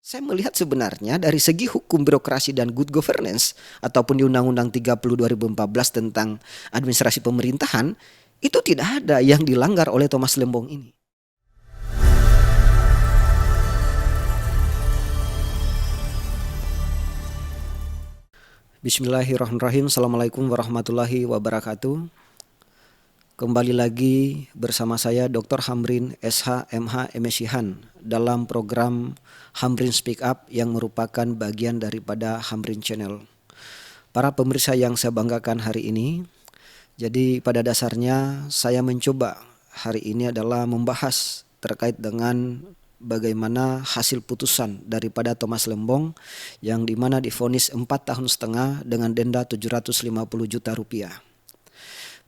Saya melihat sebenarnya dari segi hukum birokrasi dan good governance ataupun di Undang-Undang 30 2014 tentang administrasi pemerintahan itu tidak ada yang dilanggar oleh Thomas Lembong ini. Bismillahirrahmanirrahim. Assalamualaikum warahmatullahi wabarakatuh. Kembali lagi bersama saya Dr. Hamrin SH MH MSihan dalam program Hamrin Speak Up yang merupakan bagian daripada Hamrin Channel. Para pemirsa yang saya banggakan hari ini, jadi pada dasarnya saya mencoba hari ini adalah membahas terkait dengan bagaimana hasil putusan daripada Thomas Lembong yang dimana divonis 4 tahun setengah dengan denda 750 juta rupiah.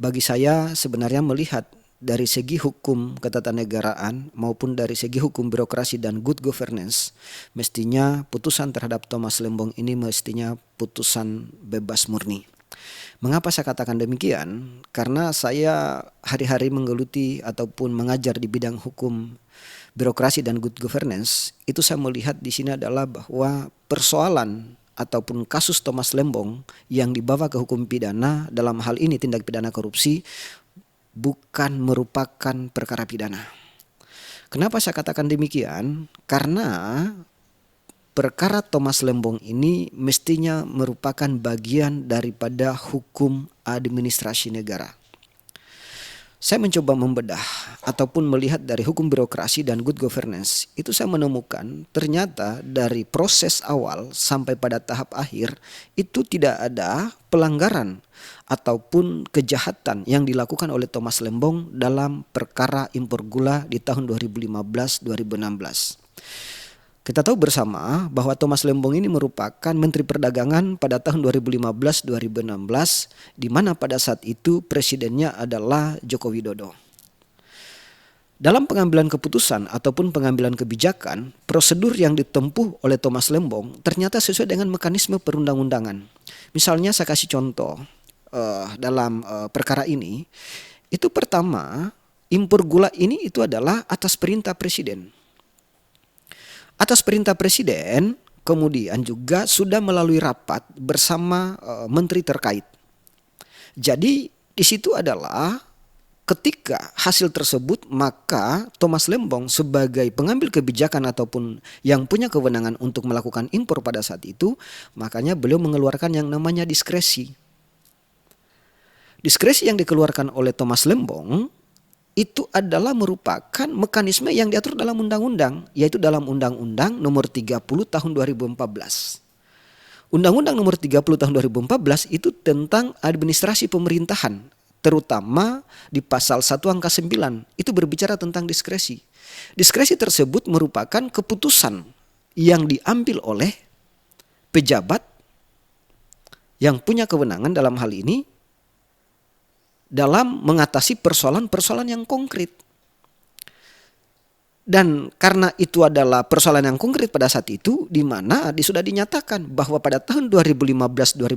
Bagi saya sebenarnya melihat dari segi hukum ketatanegaraan maupun dari segi hukum birokrasi dan good governance, mestinya putusan terhadap Thomas Lembong ini mestinya putusan bebas murni. Mengapa saya katakan demikian? Karena saya hari-hari menggeluti ataupun mengajar di bidang hukum birokrasi dan good governance, itu saya melihat di sini adalah bahwa persoalan ataupun kasus Thomas Lembong yang dibawa ke hukum pidana dalam hal ini tindak pidana korupsi bukan merupakan perkara pidana. Kenapa saya katakan demikian? Karena perkara Thomas Lembong ini mestinya merupakan bagian daripada hukum administrasi negara. Saya mencoba membedah ataupun melihat dari hukum birokrasi dan good governance. Itu saya menemukan ternyata dari proses awal sampai pada tahap akhir itu tidak ada pelanggaran ataupun kejahatan yang dilakukan oleh Thomas Lembong dalam perkara impor gula di tahun 2015-2016. Kita tahu bersama bahwa Thomas Lembong ini merupakan Menteri Perdagangan pada tahun 2015-2016 di mana pada saat itu presidennya adalah Joko Widodo. Dalam pengambilan keputusan ataupun pengambilan kebijakan, prosedur yang ditempuh oleh Thomas Lembong ternyata sesuai dengan mekanisme perundang-undangan. Misalnya saya kasih contoh dalam perkara ini, itu pertama impor gula ini itu adalah atas perintah presiden. Atas perintah presiden, kemudian juga sudah melalui rapat bersama menteri terkait. Jadi di situ adalah ketika hasil tersebut maka Thomas Lembong sebagai pengambil kebijakan ataupun yang punya kewenangan untuk melakukan impor pada saat itu, makanya beliau mengeluarkan yang namanya diskresi. Diskresi yang dikeluarkan oleh Thomas Lembong itu adalah merupakan mekanisme yang diatur dalam undang-undang, yaitu dalam Undang-Undang Nomor 30 Tahun 2014. Undang-Undang Nomor 30 Tahun 2014 itu tentang administrasi pemerintahan, terutama di pasal 1 angka 9 itu berbicara tentang diskresi. Diskresi tersebut merupakan keputusan yang diambil oleh pejabat yang punya kewenangan dalam hal ini dalam mengatasi persoalan-persoalan yang konkret. Dan karena itu adalah persoalan yang konkret pada saat itu, di mana sudah dinyatakan bahwa pada tahun 2015-2016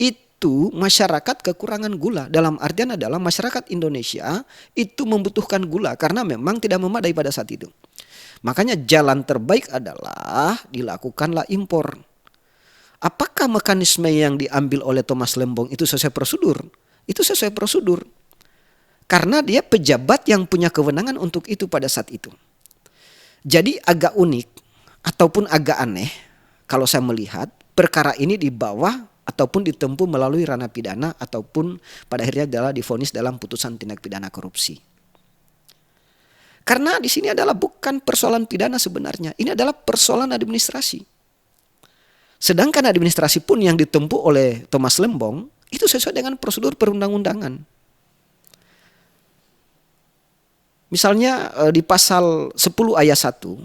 itu masyarakat kekurangan gula. Dalam artian adalah masyarakat Indonesia itu membutuhkan gula karena memang tidak memadai pada saat itu. Makanya jalan terbaik adalah dilakukanlah impor. Apakah mekanisme yang diambil oleh Thomas Lembong itu sesuai prosedur? Itu sesuai prosedur. Karena dia pejabat yang punya kewenangan untuk itu pada saat itu. Jadi agak unik ataupun agak aneh kalau saya melihat perkara ini di bawah ataupun ditempuh melalui ranah pidana ataupun pada akhirnya adalah divonis dalam putusan tindak pidana korupsi. Karena di sini adalah bukan persoalan pidana sebenarnya, ini adalah persoalan administrasi. Sedangkan administrasi pun yang ditempuh oleh Thomas Lembong itu sesuai dengan prosedur perundang-undangan. Misalnya di pasal 10 ayat 1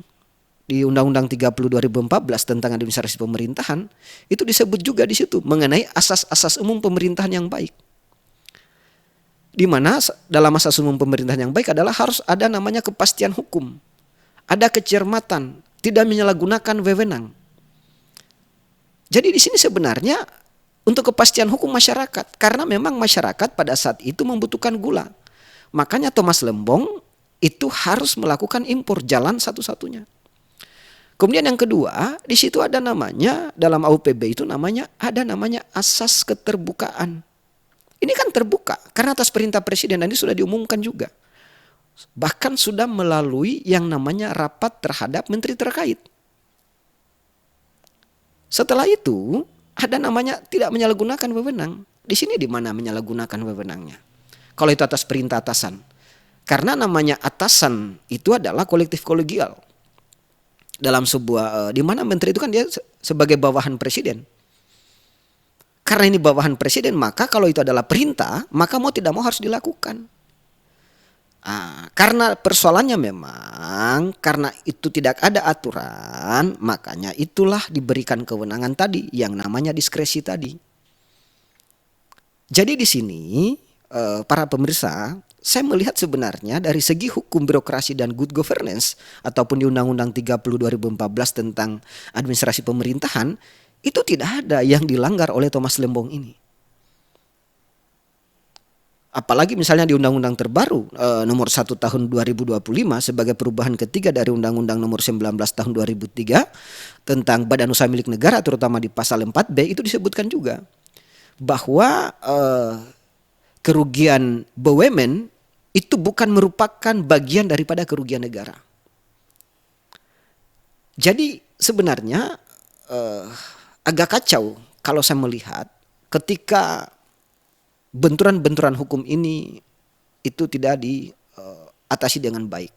di Undang-Undang 30 2014 tentang administrasi pemerintahan itu disebut juga di situ mengenai asas-asas umum pemerintahan yang baik. Di mana dalam asas umum pemerintahan yang baik adalah harus ada namanya kepastian hukum, ada kecermatan, tidak menyalahgunakan wewenang. Jadi di sini sebenarnya untuk kepastian hukum masyarakat, karena memang masyarakat pada saat itu membutuhkan gula. Makanya Thomas Lembong itu harus melakukan impor, jalan satu-satunya. Kemudian yang kedua, di situ ada namanya dalam AUPB itu ada namanya asas keterbukaan. Ini kan terbuka karena atas perintah presiden dan ini sudah diumumkan juga. Bahkan sudah melalui yang namanya rapat terhadap menteri terkait. Setelah itu ada namanya tidak menyalahgunakan wewenang. Di sini di mana menyalahgunakan wewenangnya? Kalau itu atas perintah atasan. Karena namanya atasan itu adalah kolektif kolegial. Dalam sebuah di mana menteri itu kan dia sebagai bawahan presiden. Karena ini bawahan presiden, maka kalau itu adalah perintah, maka mau tidak mau harus dilakukan. Karena persoalannya memang karena itu tidak ada aturan, makanya itulah diberikan kewenangan tadi yang namanya diskresi tadi. Jadi di sini para pemirsa, saya melihat sebenarnya dari segi hukum birokrasi dan good governance ataupun di Undang-Undang 30 2014 tentang administrasi pemerintahan, itu tidak ada yang dilanggar oleh Thomas Lembong ini. Apalagi misalnya di Undang-Undang terbaru nomor 1 tahun 2025 sebagai perubahan ketiga dari Undang-Undang nomor 19 tahun 2003 tentang badan usaha milik negara, terutama di pasal 4B itu disebutkan juga bahwa kerugian BUMN itu bukan merupakan bagian daripada kerugian negara. Jadi sebenarnya agak kacau kalau saya melihat ketika benturan-benturan hukum ini itu tidak diatasi dengan baik.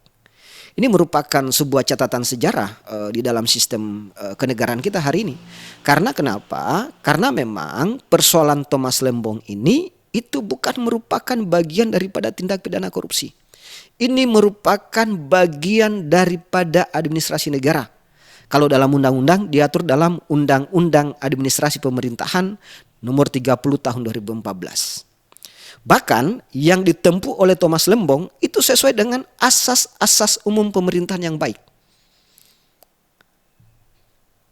Ini merupakan sebuah catatan sejarah di dalam sistem kenegaraan kita hari ini. Karena kenapa? Karena memang persoalan Thomas Lembong ini itu bukan merupakan bagian daripada tindak pidana korupsi. Ini merupakan bagian daripada administrasi negara. Kalau dalam undang-undang diatur dalam Undang-Undang Administrasi Pemerintahan nomor 30 tahun 2014. Bahkan yang ditempuh oleh Thomas Lembong itu sesuai dengan asas-asas umum pemerintahan yang baik.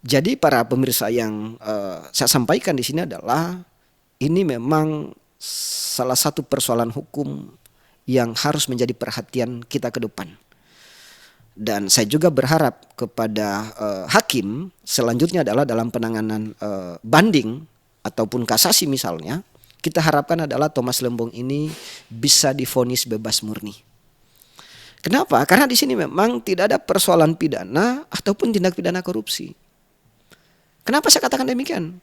Jadi para pemirsa yang saya sampaikan di sini adalah ini memang salah satu persoalan hukum yang harus menjadi perhatian kita ke depan. Dan saya juga berharap kepada hakim selanjutnya adalah dalam penanganan banding ataupun kasasi misalnya, kita harapkan adalah Thomas Lembong ini bisa divonis bebas murni. Kenapa? Karena di sini memang tidak ada persoalan pidana ataupun tindak pidana korupsi. Kenapa saya katakan demikian?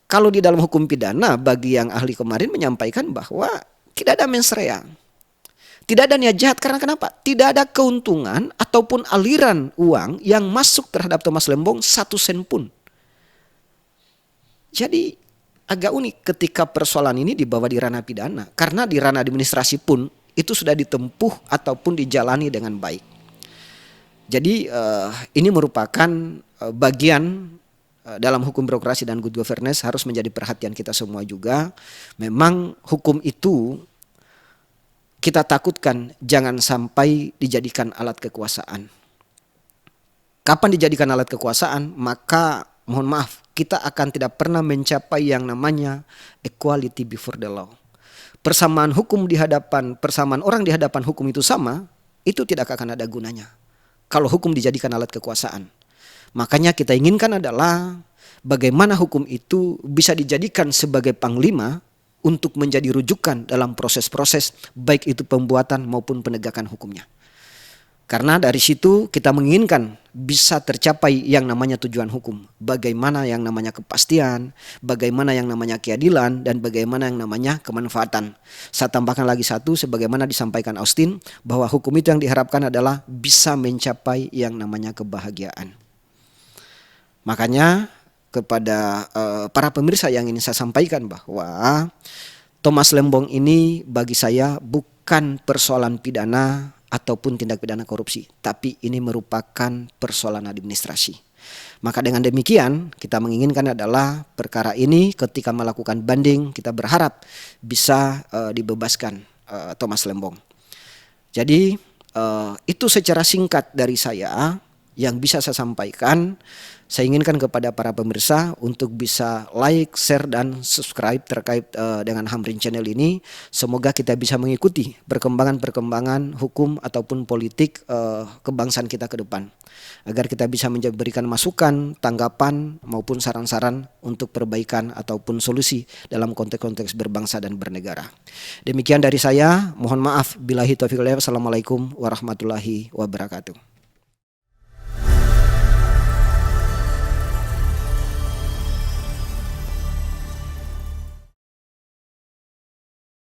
Kalau di dalam hukum pidana bagi yang ahli kemarin menyampaikan bahwa tidak ada mens rea. Tidak ada niat jahat karena kenapa? Tidak ada keuntungan ataupun aliran uang yang masuk terhadap Thomas Lembong 1 sen pun. Jadi agak unik ketika persoalan ini dibawa di ranah pidana. Karena di ranah administrasi pun itu sudah ditempuh ataupun dijalani dengan baik. Jadi ini merupakan bagian dalam hukum birokrasi dan good governance harus menjadi perhatian kita semua juga. Memang hukum itu kita takutkan jangan sampai dijadikan alat kekuasaan. Kapan dijadikan alat kekuasaan, maka mohon maaf, kita akan tidak pernah mencapai yang namanya equality before the law. Persamaan hukum di hadapan, persamaan orang di hadapan hukum itu sama, itu tidak akan ada gunanya kalau hukum dijadikan alat kekuasaan. Makanya kita inginkan adalah bagaimana hukum itu bisa dijadikan sebagai panglima untuk menjadi rujukan dalam proses-proses baik itu pembuatan maupun penegakan hukumnya. Karena dari situ kita menginginkan bisa tercapai yang namanya tujuan hukum. Bagaimana yang namanya kepastian, bagaimana yang namanya keadilan, dan bagaimana yang namanya kemanfaatan. Saya tambahkan lagi satu, sebagaimana disampaikan Austin, bahwa hukum itu yang diharapkan adalah bisa mencapai yang namanya kebahagiaan. Makanya kepada para pemirsa yang ingin saya sampaikan bahwa Thomas Lembong ini bagi saya bukan persoalan pidana ataupun tindak pidana korupsi, tapi ini merupakan persoalan administrasi. Maka dengan demikian kita menginginkan adalah perkara ini ketika melakukan banding kita berharap bisa dibebaskan Thomas Lembong. Jadi itu secara singkat dari saya yang bisa saya sampaikan, saya inginkan kepada para pemirsa untuk bisa like, share, dan subscribe terkait dengan Hamrin Channel ini. Semoga kita bisa mengikuti perkembangan-perkembangan hukum ataupun politik kebangsaan kita ke depan, agar kita bisa memberikan masukan, tanggapan maupun saran-saran untuk perbaikan ataupun solusi dalam konteks-konteks berbangsa dan bernegara. Demikian dari saya, mohon maaf billahi taufiq wal hidayah. Assalamualaikum warahmatullahi wabarakatuh.